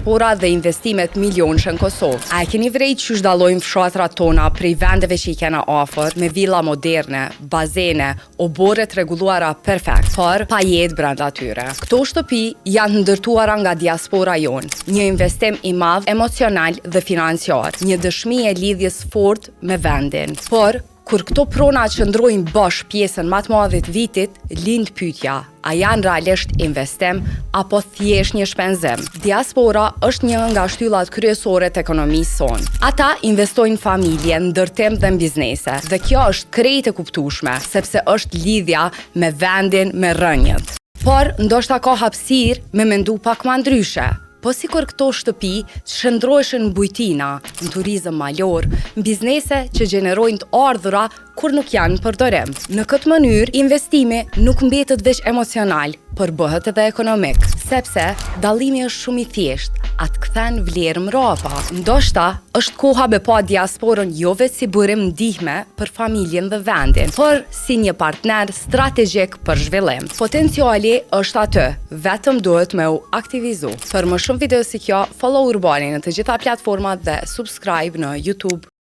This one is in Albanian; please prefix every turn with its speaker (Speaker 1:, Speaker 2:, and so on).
Speaker 1: diaspora dhe investimet milionshë në Kosovë. A e keni vrejt që shdallojnë fshatrat tona prej vendeve që i kena afër, me villa moderne, bazene, obore të reguluara perfekt, por pa jetë brenda tyre. Këto shtëpi janë ndërtuara nga diaspora jonë, një investim i madh emocional dhe financiar, një dëshmi e lidhjes fort me vendin. Por kur këto prona qëndrojnë bosh pjesën më të madhe të vitit, lind pyetja, a janë realisht investim apo thjesht një shpenzim? Diaspora është një nga shtyllat kryesore të ekonomisë sonë. Ata investojnë familje, ndërtim dhe në biznese, dhe kjo është krejt e kuptueshme, sepse është lidhja me vendin, me rënjët. Por ndoshta ka hapësirë me mendu pak më ndryshe. Po sikur këto shtëpi shndroheshin në bujtina, në turizëm malor, në biznese që gjenerojnë të ardhura kur nuk janë në përdorim. Në këtë mënyrë, investimi nuk mbetet veç emocional, por bëhet edhe ekonomik, sepse dallimi është shumë i thjeshtë, atë kthen vlerë mrapa. Ndoshta është koha me pa diasporën jo veç si burim ndihme për familjen dhe vendin, por si një partner strategjik për zhvillim. Potenciali është aty, vetëm duhet me u aktivizu. Për më shumë video si kjo, follow Urbanin në të gjitha platformat dhe subscribe në YouTube.